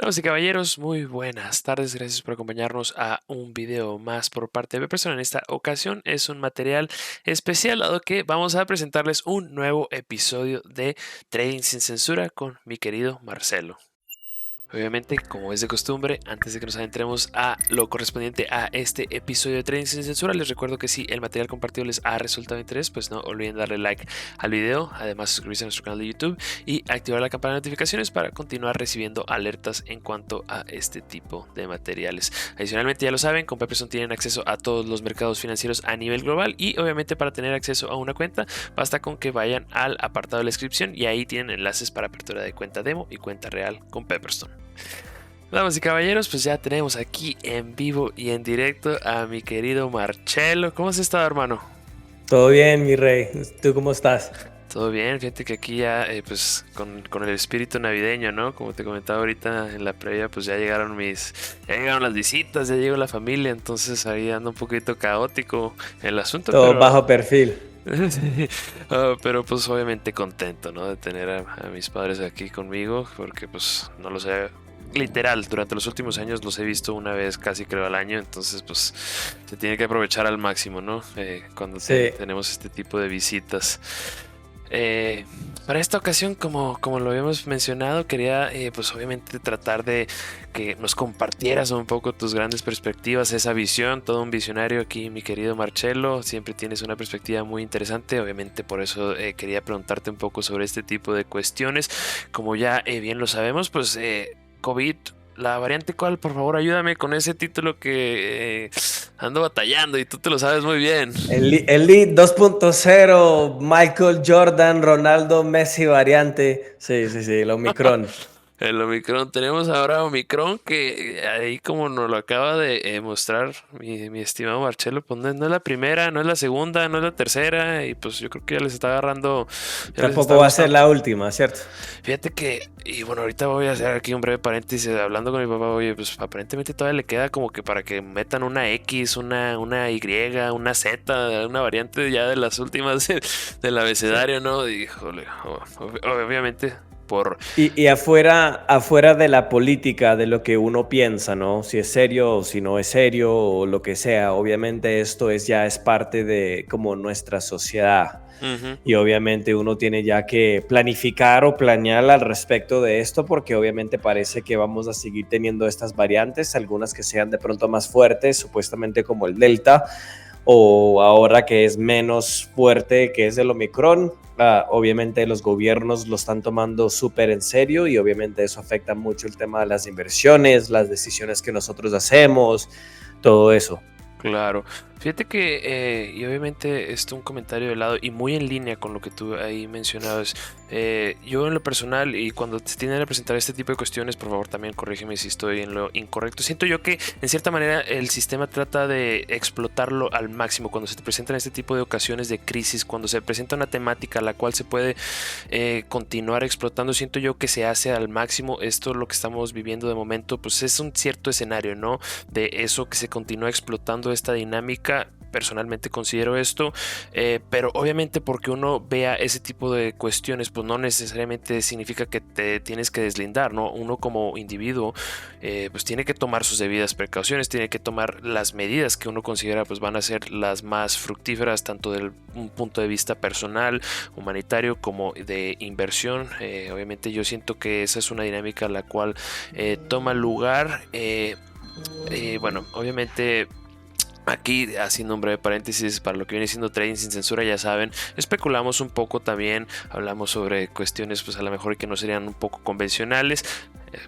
Damas y caballeros, muy buenas tardes, gracias por acompañarnos a un video más por parte de Pepperson. En esta ocasión es un material especial, dado que vamos a presentarles un nuevo episodio de Trading sin Censura con mi querido Marcelo. Obviamente, como es de costumbre, antes de que nos adentremos a lo correspondiente a este episodio de Trading sin Censura, les recuerdo que si el material compartido les ha resultado de interés, pues no olviden darle like al video, además suscribirse a nuestro canal de YouTube y activar la campana de notificaciones para continuar recibiendo alertas en cuanto a este tipo de materiales. Adicionalmente, ya lo saben, con Pepperson tienen acceso a todos los mercados financieros a nivel global y obviamente para tener acceso a una cuenta, basta con que vayan al apartado de la descripción y ahí tienen enlaces para apertura de cuenta demo y cuenta real con Pepperson. Damas y caballeros, pues ya tenemos aquí en vivo y en directo a mi querido Marcelo. ¿Cómo has estado, hermano? Todo bien, mi rey. ¿Tú cómo estás? Todo bien, fíjate que aquí ya, pues con el espíritu navideño, ¿no? Como te comentaba ahorita en la previa, pues ya llegaron ya llegaron las visitas, ya llegó la familia, entonces ahí anda un poquito caótico el asunto, Todo pero... bajo perfil. Sí, pero pues obviamente contento, ¿no? De tener a mis padres aquí conmigo, porque pues no los he, literal, durante los últimos años los he visto una vez casi creo al año, entonces pues se tiene que aprovechar al máximo, ¿no? Cuando Sí. tenemos este tipo de visitas. Eh, para esta ocasión, como lo habíamos mencionado, quería pues obviamente tratar de que nos compartieras un poco tus grandes perspectivas, esa visión, todo un visionario aquí, mi querido Marcelo, siempre tienes una perspectiva muy interesante, obviamente por eso quería preguntarte un poco sobre este tipo de cuestiones, como ya bien lo sabemos, pues COVID, la variante cuál, por favor ayúdame con ese título que ando batallando y tú te lo sabes muy bien. Elite 2.0, Michael Jordan, Ronaldo, Messi variante. Sí, sí, sí, el Omicron. El Omicron, tenemos ahora Omicron que ahí como nos lo acaba de mostrar mi estimado Marcelo, pues no es la primera, no es la segunda, no es la tercera y pues yo creo que ya les está agarrando, ya les está Tampoco va a ser gustando. la última, ¿cierto? Fíjate que, y bueno, ahorita voy a hacer aquí un breve paréntesis hablando con mi papá, oye, pues aparentemente todavía le queda como que para que metan una X, una Y, una Z, una variante ya de las últimas del Sí. abecedario, ¿no? Híjole, obviamente por... Y afuera de la política, de lo que uno piensa, ¿no? Si es serio o si no es serio o lo que sea, obviamente esto ya es parte de como nuestra sociedad. Ujú. Y obviamente uno tiene ya que planificar o planear al respecto de esto porque obviamente parece que vamos a seguir teniendo estas variantes, algunas que sean de pronto más fuertes, supuestamente como el Delta, o ahora que es menos fuerte, que es el Omicron. Obviamente los gobiernos lo están tomando súper en serio y obviamente eso afecta mucho el tema de las inversiones, las decisiones que nosotros hacemos, todo eso. Claro, fíjate que, y obviamente esto un comentario de lado y muy en línea con lo que tú ahí mencionabas, yo en lo personal y cuando te tienen a presentar este tipo de cuestiones, por favor también corrígeme si estoy en lo incorrecto, siento yo que en cierta manera el sistema trata de explotarlo al máximo cuando se te presentan este tipo de ocasiones de crisis, cuando se presenta una temática la cual se puede continuar explotando, siento yo que se hace al máximo. Esto lo que estamos viviendo de momento pues es un cierto escenario, ¿no? De eso que se continúa explotando esta dinámica. Personalmente considero esto, pero obviamente porque uno vea ese tipo de cuestiones, pues no necesariamente significa que te tienes que deslindar, ¿no? Uno como individuo, pues tiene que tomar sus debidas precauciones, tiene que tomar las medidas que uno considera pues van a ser las más fructíferas, tanto desde un punto de vista personal, humanitario, como de inversión. Obviamente yo siento que esa es una dinámica la cual toma lugar. Bueno, obviamente aquí, haciendo un breve paréntesis para lo que viene siendo Trading sin Censura, ya saben, especulamos un poco también, hablamos sobre cuestiones pues a lo mejor que no serían un poco convencionales,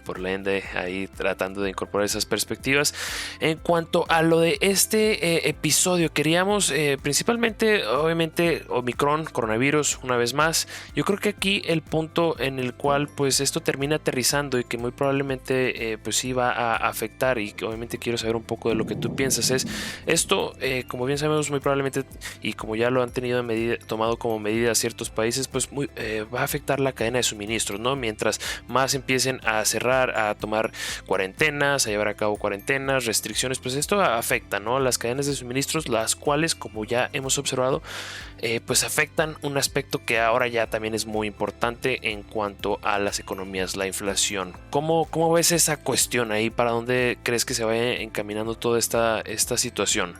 por la ende ahí tratando de incorporar esas perspectivas. En cuanto a lo de este episodio, queríamos principalmente, obviamente, Omicron, coronavirus, una vez más. Yo creo que aquí el punto en el cual pues esto termina aterrizando y que muy probablemente pues sí va a afectar, y que obviamente quiero saber un poco de lo que tú piensas, es esto, como bien sabemos, muy probablemente, y como ya lo han tenido tomado como medida ciertos países, pues va a afectar la cadena de suministros, ¿no? Mientras más empiecen a cerrar, a tomar cuarentenas, a llevar a cabo cuarentenas, restricciones, pues esto afecta, ¿no?, las cadenas de suministros, las cuales, como ya hemos observado, pues afectan un aspecto que ahora ya también es muy importante en cuanto a las economías, la inflación. ¿Cómo ves esa cuestión ahí? ¿Para dónde crees que se vaya encaminando toda esta situación?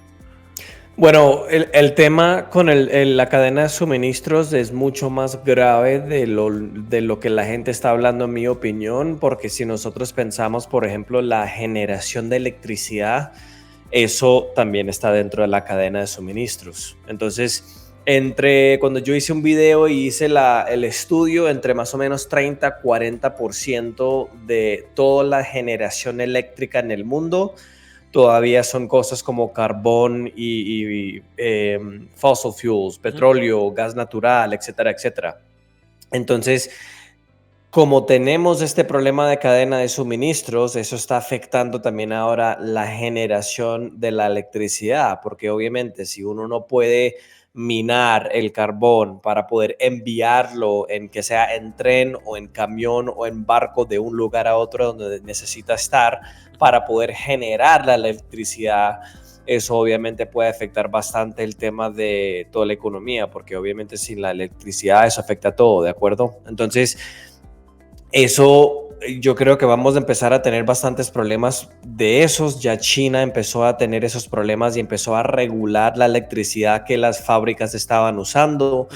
Bueno, el tema con la cadena de suministros es mucho más grave de lo que la gente está hablando, en mi opinión, porque si nosotros pensamos, por ejemplo, la generación de electricidad, eso también está dentro de la cadena de suministros. Entonces, cuando yo hice un video y hice el estudio, entre más o menos 30-40% de toda la generación eléctrica en el mundo todavía son cosas como carbón y fossil fuels, petróleo, gas natural, etcétera, etcétera. Entonces, como tenemos este problema de cadena de suministros, eso está afectando también ahora la generación de la electricidad, porque obviamente si uno no puede minar el carbón para poder enviarlo en que sea en tren o en camión o en barco de un lugar a otro donde necesita estar para poder generar la electricidad, eso obviamente puede afectar bastante el tema de toda la economía, porque obviamente sin la electricidad eso afecta todo, ¿de acuerdo? Entonces, eso yo creo que vamos a empezar a tener bastantes problemas de esos. Ya China empezó a tener esos problemas y empezó a regular la electricidad que las fábricas estaban usando.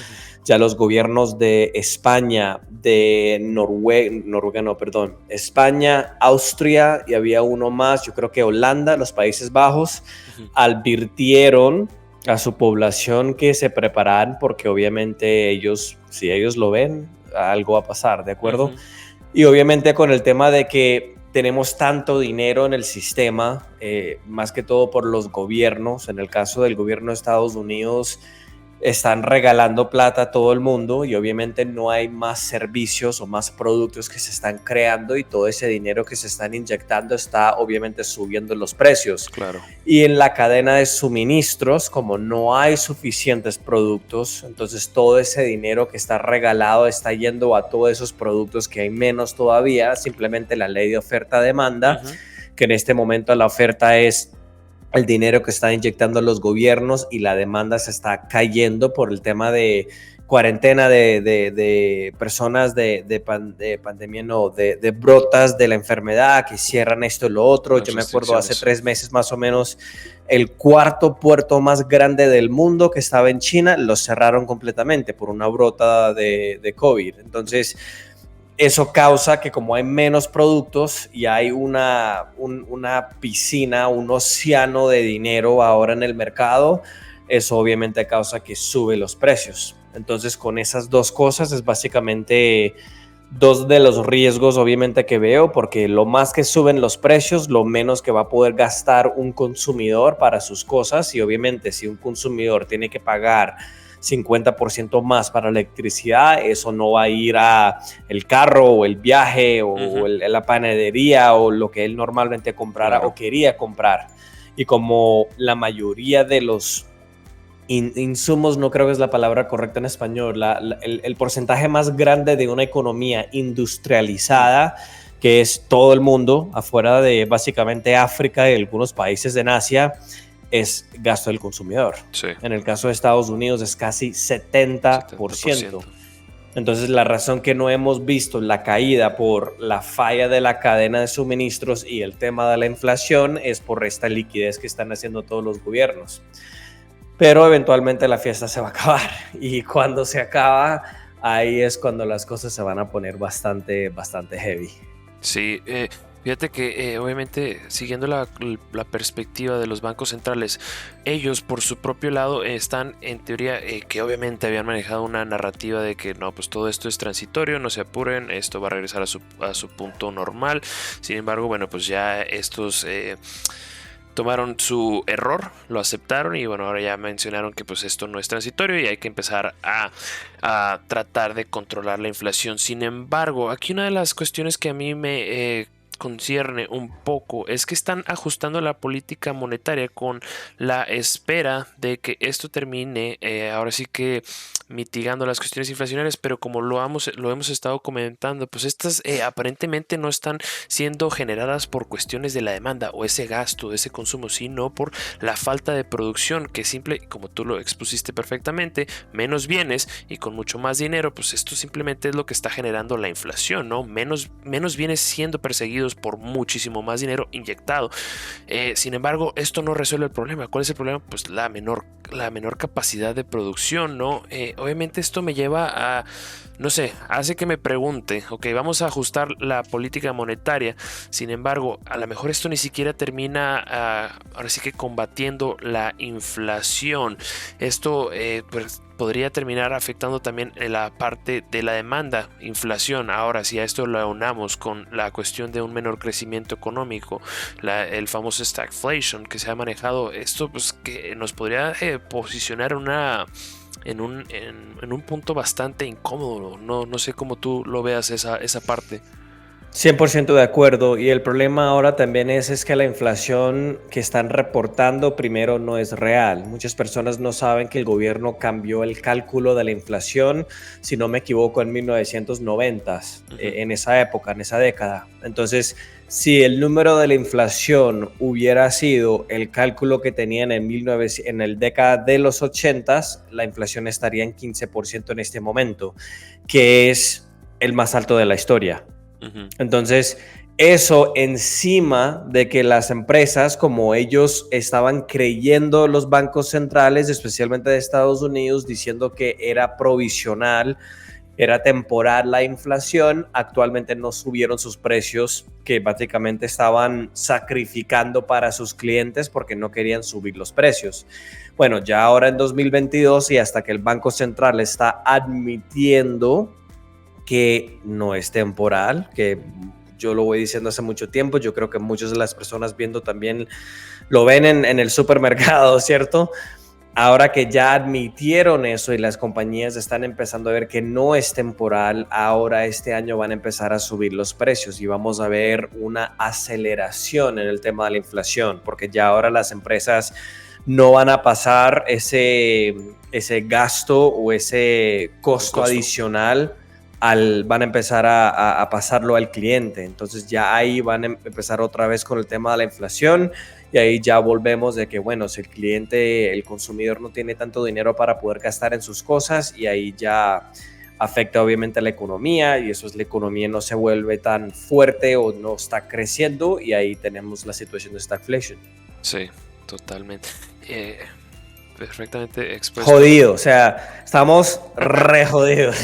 Ya los gobiernos de España, de Noruega no, perdón, España, Austria y había uno más, yo creo que Holanda, los Países Bajos, advirtieron a su población que se prepararan porque obviamente ellos, si ellos lo ven, algo va a pasar, ¿de acuerdo? Y obviamente con el tema de que tenemos tanto dinero en el sistema, más que todo por los gobiernos, en el caso del gobierno de Estados Unidos, están regalando plata a todo el mundo y obviamente no hay más servicios o más productos que se están creando y todo ese dinero que se están inyectando está obviamente subiendo los precios. Claro. Y en la cadena de suministros, como no hay suficientes productos, entonces todo ese dinero que está regalado está yendo a todos esos productos que hay menos todavía, simplemente la ley de oferta-demanda, que en este momento la oferta es el dinero que están inyectando los gobiernos y la demanda se está cayendo por el tema de cuarentena de personas de pandemia, no, de brotas de la enfermedad que cierran esto y lo otro. Yo me acuerdo hace 3 meses más o menos el cuarto puerto más grande del mundo que estaba en China lo cerraron completamente por una brota de COVID. Entonces, eso causa que como hay menos productos y hay una piscina, un océano de dinero ahora en el mercado, eso obviamente causa que sube los precios. Entonces, con esas dos cosas es básicamente dos de los riesgos obviamente que veo, porque lo más que suben los precios, lo menos que va a poder gastar un consumidor para sus cosas. Y obviamente si un consumidor tiene que pagar 50% más para electricidad, eso no va a ir a el carro o el viaje o la panadería o lo que él normalmente comprara o quería comprar. Y como la mayoría de los insumos, no creo que es la palabra correcta en español, el porcentaje más grande de una economía industrializada, que es todo el mundo, afuera de básicamente África y algunos países en Asia, es gasto del consumidor. Sí. En el caso de Estados Unidos es casi 70%. Entonces, la razón que no hemos visto la caída por la falla de la cadena de suministros y el tema de la inflación es por esta liquidez que están haciendo todos los gobiernos. Pero eventualmente la fiesta se va a acabar y cuando se acaba, ahí es cuando las cosas se van a poner bastante heavy. Sí, fíjate que obviamente siguiendo la perspectiva de los bancos centrales, ellos por su propio lado están en teoría que obviamente habían manejado una narrativa de que no, pues todo esto es transitorio, no se apuren, esto va a regresar a su punto normal. Sin embargo, bueno, pues ya estos tomaron su error, lo aceptaron y bueno, ahora ya mencionaron que pues esto no es transitorio y hay que empezar a tratar de controlar la inflación. Sin embargo, aquí una de las cuestiones que a mí me concierne un poco es que están ajustando la política monetaria con la espera de que esto termine ahora sí que mitigando las cuestiones inflacionarias, pero como lo hemos estado comentando, pues estas aparentemente no están siendo generadas por cuestiones de la demanda o ese gasto, ese consumo, sino por la falta de producción, que simple, como tú lo expusiste perfectamente, menos bienes y con mucho más dinero, pues esto simplemente es lo que está generando la inflación, ¿no? Menos bienes siendo perseguidos por muchísimo más dinero inyectado. Sin embargo, esto no resuelve el problema. ¿Cuál es el problema? Pues la menor capacidad de producción, ¿no? Obviamente esto me lleva a, no sé, hace que me pregunte, ok, vamos a ajustar la política monetaria, sin embargo, a lo mejor esto ni siquiera termina, ahora sí que combatiendo la inflación. Esto pues, podría terminar afectando también la parte de la demanda, inflación. Ahora, si a esto lo unamos con la cuestión de un menor crecimiento económico, el famoso stagflation que se ha manejado, esto pues que nos podría posicionar en un punto bastante incómodo. No sé cómo tú lo veas esa parte. 100% de acuerdo, y el problema ahora también es que la inflación que están reportando primero no es real. Muchas personas no saben que el gobierno cambió el cálculo de la inflación, si no me equivoco, en 1990, en esa época, en esa década. Entonces, si el número de la inflación hubiera sido el cálculo que tenían en el década de los 80, la inflación estaría en 15% en este momento, que es el más alto de la historia. Entonces, eso encima de que las empresas, como ellos estaban creyendo los bancos centrales, especialmente de Estados Unidos, diciendo que era provisional, era temporal la inflación, actualmente no subieron sus precios, que básicamente estaban sacrificando para sus clientes porque no querían subir los precios. Bueno, ya ahora en 2022 y hasta que el Banco Central está admitiendo que no es temporal, que yo lo voy diciendo hace mucho tiempo, yo creo que muchas de las personas viendo también lo ven en el supermercado, ¿cierto? Ahora que ya admitieron eso y las compañías están empezando a ver que no es temporal, ahora este año van a empezar a subir los precios y vamos a ver una aceleración en el tema de la inflación, porque ya ahora las empresas no van a pasar ese gasto o ese costo adicional van a empezar a pasarlo al cliente. Entonces ya ahí van a empezar otra vez con el tema de la inflación y ahí ya volvemos de que, bueno, si el cliente, el consumidor no tiene tanto dinero para poder gastar en sus cosas, y ahí ya afecta obviamente a la economía, y eso es, la economía no se vuelve tan fuerte o no está creciendo, y ahí tenemos la situación de stagflation. Sí, totalmente. Perfectamente expuesto. Jodido, o sea, estamos re jodidos.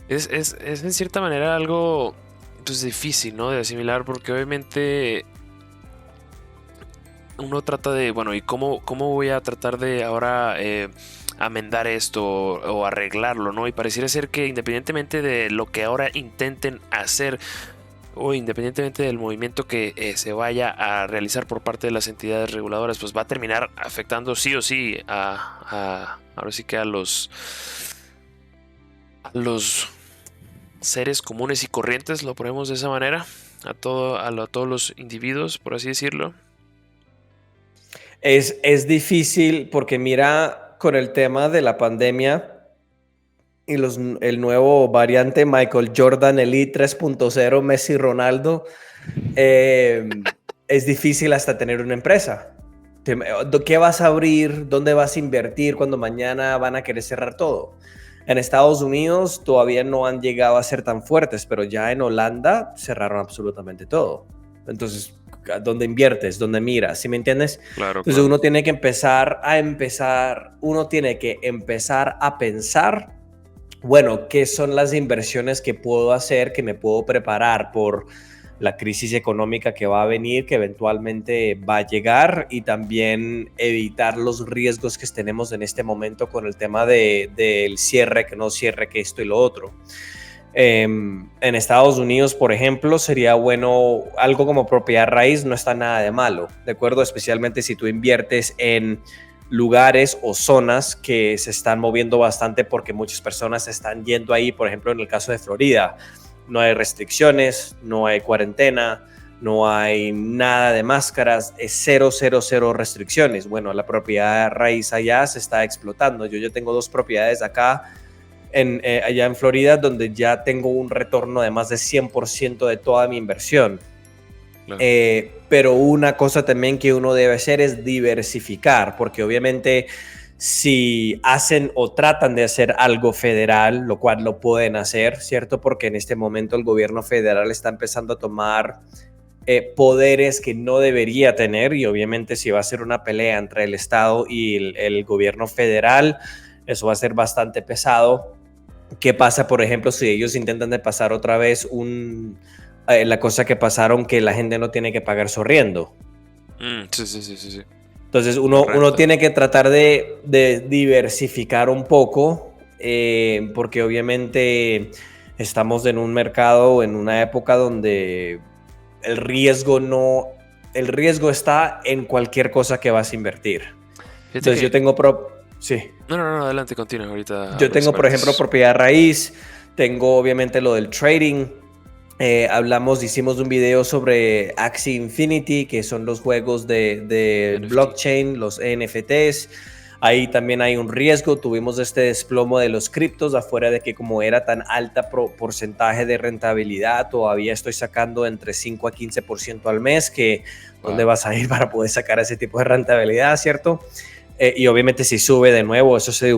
Es en cierta manera algo pues difícil, ¿no? De asimilar, porque obviamente uno trata de, bueno, ¿y cómo voy a tratar de ahora amendar esto o arreglarlo, ¿no? Y pareciera ser que independientemente de lo que ahora intenten hacer o independientemente del movimiento que se vaya a realizar por parte de las entidades reguladoras, pues va a terminar afectando sí o sí ahora sí que a los seres comunes y corrientes, lo ponemos de esa manera, a todos los individuos, por así decirlo. Es difícil porque mira, con el tema de la pandemia y el nuevo variante Michael Jordan Elite 3.0, Messi Ronaldo, es difícil hasta tener una empresa. ¿Qué vas a abrir? ¿Dónde vas a invertir cuando mañana van a querer cerrar todo? En Estados Unidos todavía no han llegado a ser tan fuertes, pero ya en Holanda cerraron absolutamente todo. Entonces, ¿dónde inviertes? ¿Dónde miras? ¿Sí me entiendes? Claro, Entonces claro. uno tiene que empezar a pensar, bueno, ¿qué son las inversiones que puedo hacer, que me puedo preparar por la crisis económica que va a venir, que eventualmente va a llegar, y también evitar los riesgos que tenemos en este momento con el tema del cierre, que no cierre, que esto y lo otro? En Estados Unidos, por ejemplo, sería bueno algo como propiedad raíz, no está nada de malo, ¿de acuerdo? Especialmente si tú inviertes en lugares o zonas que se están moviendo bastante porque muchas personas están yendo ahí. Por ejemplo, en el caso de Florida, no hay restricciones, no hay cuarentena, no hay nada de máscaras, es cero, cero, cero restricciones. Bueno, la propiedad raíz allá se está explotando. Yo ya tengo 2 propiedades acá, allá en Florida, donde ya tengo un retorno de más de 100% de toda mi inversión. Claro. Pero una cosa también que uno debe hacer es diversificar, porque obviamente si hacen o tratan de hacer algo federal, lo cual lo pueden hacer, ¿cierto? Porque en este momento el gobierno federal está empezando a tomar poderes que no debería tener, y obviamente si va a ser una pelea entre el Estado y el gobierno federal, eso va a ser bastante pesado. ¿Qué pasa, por ejemplo, si ellos intentan de pasar otra vez la cosa que pasaron, que la gente no tiene que pagar su arriendo? Sí. Entonces uno tiene que tratar de diversificar un poco, porque obviamente estamos en un mercado, en una época donde el riesgo está en cualquier cosa que vas a invertir. Entonces yo tengo sí. No, adelante, continúa ahorita. Yo tengo, por ejemplo, propiedad raíz, tengo obviamente lo del trading. Hicimos un video sobre Axie Infinity, que son los juegos de blockchain, los NFTs. Ahí también hay un riesgo. Tuvimos este desplomo de los criptos, afuera de que como era tan alta porcentaje de rentabilidad, todavía estoy sacando entre 5 a 15% al mes, que ¿dónde vas a ir para poder sacar ese tipo de rentabilidad, cierto? Y obviamente si sube de nuevo, eso se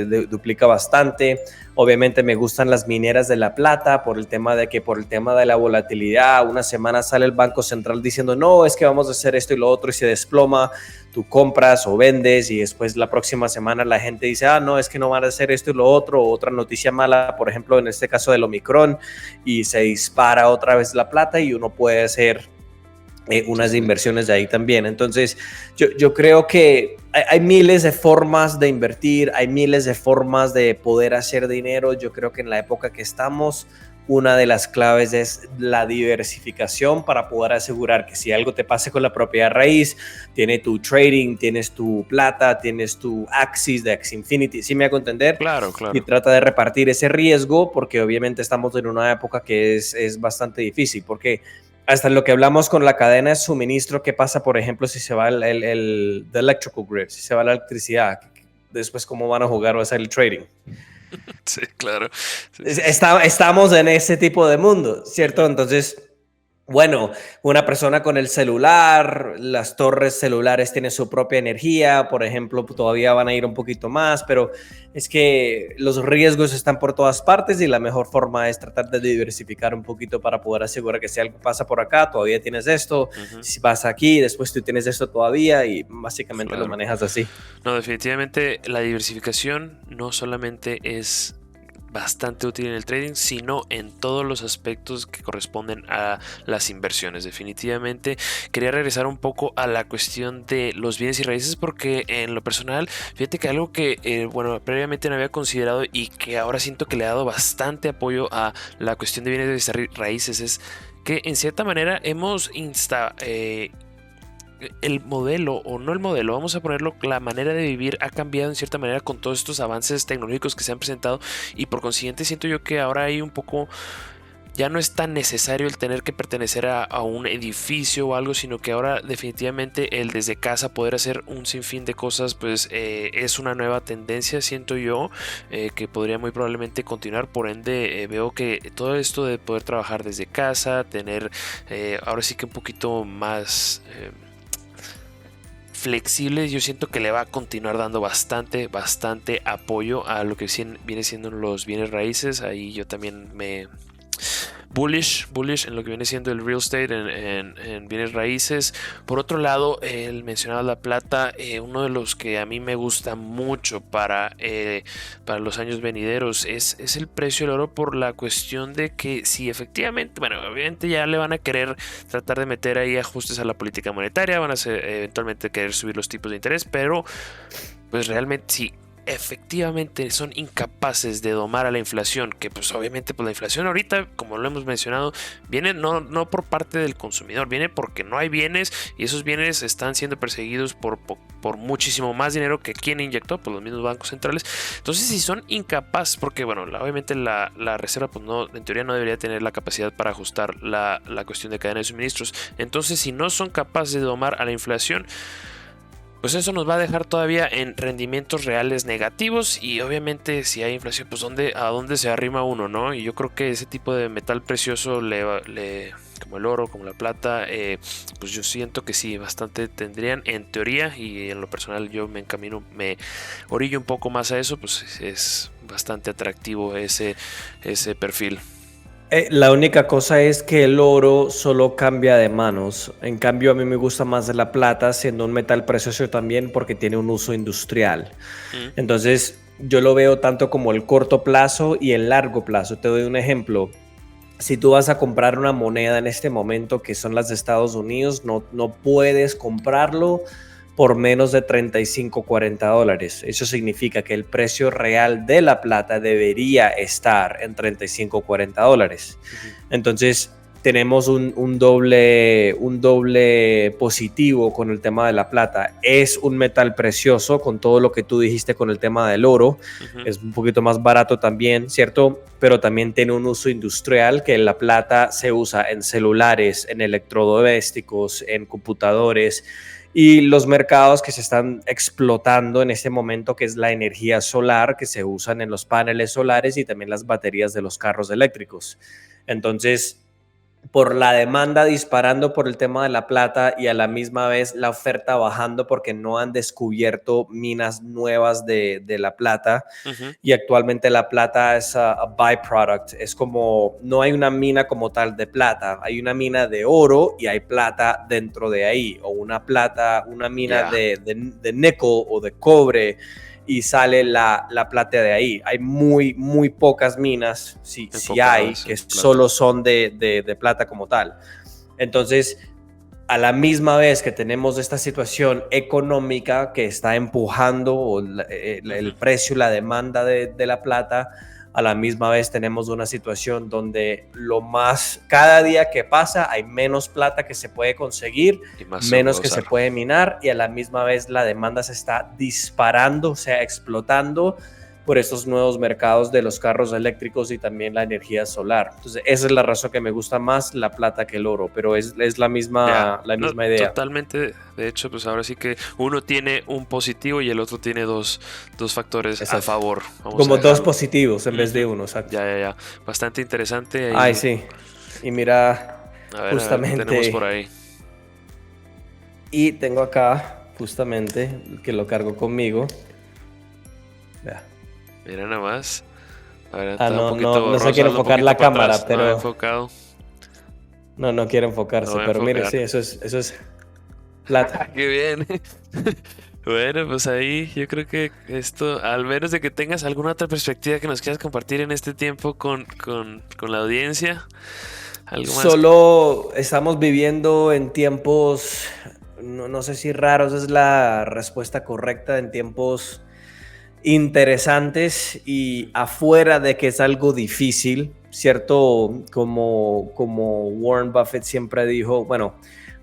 duplica bastante. Obviamente me gustan las mineras de La Plata por el tema de la volatilidad. Una semana sale el Banco Central diciendo, no, es que vamos a hacer esto y lo otro, y se desploma. Tú compras o vendes y después la próxima semana la gente dice, no, es que no van a hacer esto y lo otro. O otra noticia mala, por ejemplo, en este caso del Omicron, y se dispara otra vez La Plata y uno puede hacer unas inversiones de ahí también. Entonces yo creo que hay miles de formas de invertir, hay miles de formas de poder hacer dinero. Yo creo que en la época que estamos, una de las claves es la diversificación, para poder asegurar que si algo te pase con la propiedad raíz, tienes tu trading, tienes tu plata, tienes tu Axis de Axie Infinity. ¿Sí me hago entender? Claro. Y trata de repartir ese riesgo, porque obviamente estamos en una época que es bastante difícil, porque hasta lo que hablamos con la cadena de suministro, ¿qué pasa, por ejemplo, si se va el electrical grid, si se va la electricidad? Después, ¿cómo van a jugar o hacer el trading? Sí, claro. Sí. Estamos en ese tipo de mundo, ¿cierto? Entonces, bueno, una persona con el celular, las torres celulares tienen su propia energía, por ejemplo, todavía van a ir un poquito más, pero es que los riesgos están por todas partes, y la mejor forma es tratar de diversificar un poquito para poder asegurar que si algo pasa por acá, todavía tienes esto, si vas aquí, después tú tienes esto todavía, y básicamente lo manejas así. No, definitivamente la diversificación no solamente es bastante útil en el trading, sino en todos los aspectos que corresponden a las inversiones. Definitivamente quería regresar un poco a la cuestión de los bienes y raíces, porque en lo personal, fíjate que algo que previamente no había considerado y que ahora siento que le ha dado bastante apoyo a la cuestión de bienes y raíces es que en cierta manera hemos el modelo, o no el modelo, vamos a ponerlo, la manera de vivir ha cambiado en cierta manera con todos estos avances tecnológicos que se han presentado, y por consiguiente siento yo que ahora hay un poco, ya no es tan necesario el tener que pertenecer a un edificio o algo, sino que ahora definitivamente el desde casa poder hacer un sinfín de cosas, pues es una nueva tendencia, siento yo, que podría muy probablemente continuar. Por ende, veo que todo esto de poder trabajar desde casa, tener ahora sí que un poquito más flexibles, yo siento que le va a continuar dando bastante apoyo a lo que viene siendo los bienes raíces. Ahí yo también me bullish en lo que viene siendo el real estate, en bienes raíces. Por otro lado, el mencionado La Plata, uno de los que a mí me gusta mucho para los años venideros es el precio del oro, por la cuestión de que si efectivamente, bueno, obviamente ya le van a querer tratar de meter ahí ajustes a la política monetaria, van a eventualmente querer subir los tipos de interés, pero pues realmente efectivamente son incapaces de domar a la inflación, que pues obviamente pues la inflación ahorita, como lo hemos mencionado, viene no por parte del consumidor, viene porque no hay bienes y esos bienes están siendo perseguidos por muchísimo más dinero que quien inyectó, por los mismos bancos centrales. Entonces, si son incapaces, porque bueno, obviamente la reserva pues no, en teoría no debería tener la capacidad para ajustar la cuestión de cadena de suministros. Entonces, si no son capaces de domar a la inflación, pues eso nos va a dejar todavía en rendimientos reales negativos, y obviamente si hay inflación, pues a dónde se arrima uno, ¿no? Y yo creo que ese tipo de metal precioso, como el oro, como la plata, pues yo siento que sí, bastante tendrían en teoría, y en lo personal yo me orillo un poco más a eso, pues es bastante atractivo ese perfil. La única cosa es que el oro solo cambia de manos. En cambio, a mí me gusta más la plata, siendo un metal precioso también, porque tiene un uso industrial. Entonces, yo lo veo tanto como el corto plazo y el largo plazo. Te doy un ejemplo. Si tú vas a comprar una moneda en este momento, que son las de Estados Unidos, no puedes comprarlo por menos de 35, 40 dólares. Eso significa que el precio real de la plata debería estar en 35, 40 dólares. Entonces, tenemos un doble positivo con el tema de la plata. Es un metal precioso, con todo lo que tú dijiste con el tema del oro. Es un poquito más barato también, ¿cierto? Pero también tiene un uso industrial, que la plata se usa en celulares, en electrodomésticos, en computadores, y los mercados que se están explotando en este momento, que es la energía solar, que se usan en los paneles solares y también las baterías de los carros eléctricos. Entonces, por la demanda disparando por el tema de la plata y a la misma vez la oferta bajando porque no han descubierto minas nuevas de la plata, y actualmente la plata es a byproduct, es como, no hay una mina como tal de plata, hay una mina de oro y hay plata dentro de ahí, o una mina de níquel o de cobre, y sale la plata de ahí. Hay muy pocas minas, si hay, que solo son de plata como tal. Entonces, a la misma vez que tenemos esta situación económica que está empujando el precio, la demanda de la plata, a la misma vez tenemos una situación donde cada día que pasa hay menos plata que se puede conseguir, menos que se puede minar, y a la misma vez la demanda se está disparando, o sea, explotando por estos nuevos mercados de los carros eléctricos y también la energía solar. Entonces, esa es la razón que me gusta más la plata que el oro, pero es la misma idea. Totalmente. De hecho, pues ahora sí que uno tiene un positivo y el otro tiene dos factores a favor. Como dos positivos en vez de uno, exacto. Ya. Bastante interesante. Ay, sí. Y mira, justamente... ¿qué tenemos por ahí? Y tengo acá, justamente, que lo cargo conmigo. Vea. Mira nada más. A ver, no se quiere enfocar la cámara, pero... No, enfocado. No quiere enfocarse, pero mire, sí, eso es plata. ¡Qué bien! Bueno, pues ahí yo creo que esto, al menos de que tengas alguna otra perspectiva que nos quieras compartir en este tiempo con la audiencia. ¿Algo más? Solo estamos viviendo en tiempos, no sé si raros es la respuesta correcta, en tiempos interesantes y afuera de que es algo difícil, ¿cierto? Como Warren Buffett siempre dijo, bueno,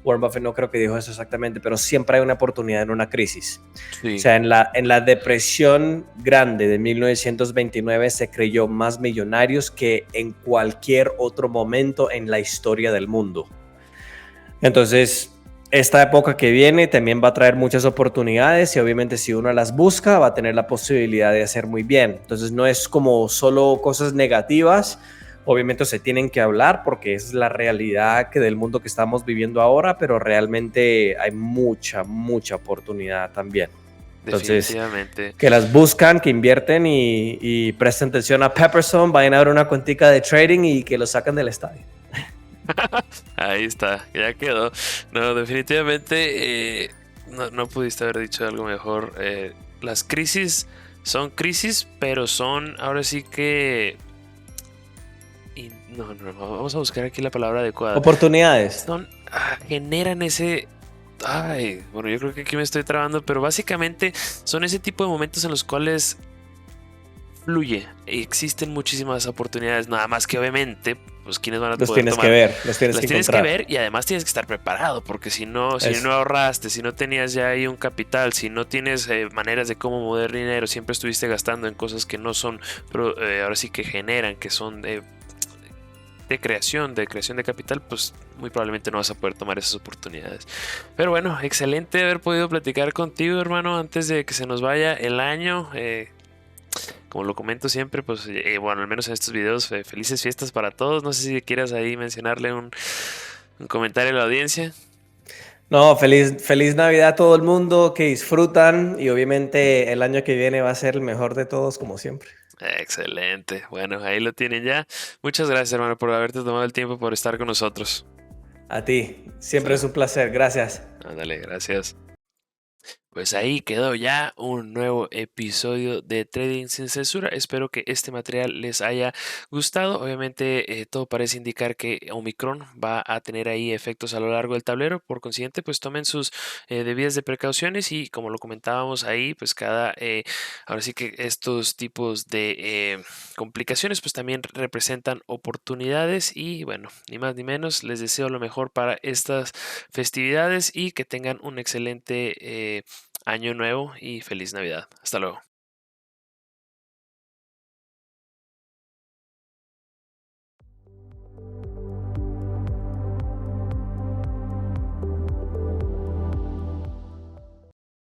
Warren Buffett no creo que dijo eso exactamente, pero siempre hay una oportunidad en una crisis. Sí. O sea, en la depresión grande de 1929 se creyó más millonarios que en cualquier otro momento en la historia del mundo. Entonces, esta época que viene también va a traer muchas oportunidades, y obviamente si uno las busca va a tener la posibilidad de hacer muy bien. Entonces no es como solo cosas negativas, obviamente se tienen que hablar porque es la realidad del mundo que estamos viviendo ahora, pero realmente hay mucha oportunidad también. Entonces, que las buscan, que invierten y presten atención a Pepperstone, vayan a ver una cuentica de trading y que lo sacan del estadio. Ahí está, ya quedó. No, definitivamente no pudiste haber dicho algo mejor. Las crisis son crisis, pero son ahora sí que... No, vamos a buscar aquí la palabra adecuada. Oportunidades. Generan ese Ay, bueno, yo creo que aquí me estoy trabando, pero básicamente son ese tipo de momentos en los cuales fluye. Existen muchísimas oportunidades, nada más que obviamente, pues quienes van a Los poder tienes que tomar. ver, los tienes Las que tienes que encontrar. ver y además tienes que estar preparado, porque si Eso. no ahorraste, si no tenías ya ahí un capital, si no tienes maneras de cómo mover dinero, siempre estuviste gastando en cosas que no son, ahora sí que generan, que son de creación de capital, pues muy probablemente no vas a poder tomar esas oportunidades. Pero bueno, excelente haber podido platicar contigo, hermano, antes de que se nos vaya el año. Como lo comento siempre, pues bueno, al menos en estos videos, felices fiestas para todos. No sé si quieras ahí mencionarle un comentario a la audiencia. No, feliz Navidad a todo el mundo, que disfrutan y obviamente el año que viene va a ser el mejor de todos como siempre. Excelente. Bueno, ahí lo tienen ya. Muchas gracias, hermano, por haberte tomado el tiempo por estar con nosotros. A ti, siempre es Sale. un placer, gracias. Ándale, gracias. Pues ahí quedó ya un nuevo episodio de Trading sin Censura. Espero que este material les haya gustado. Obviamente todo parece indicar que Omicron va a tener ahí efectos a lo largo del tablero. Por consiguiente, pues tomen sus debidas de precauciones y como lo comentábamos ahí, pues ahora sí que estos tipos de complicaciones pues también representan oportunidades y bueno, ni más ni menos, les deseo lo mejor para estas festividades y que tengan un excelente año nuevo y feliz Navidad. Hasta luego.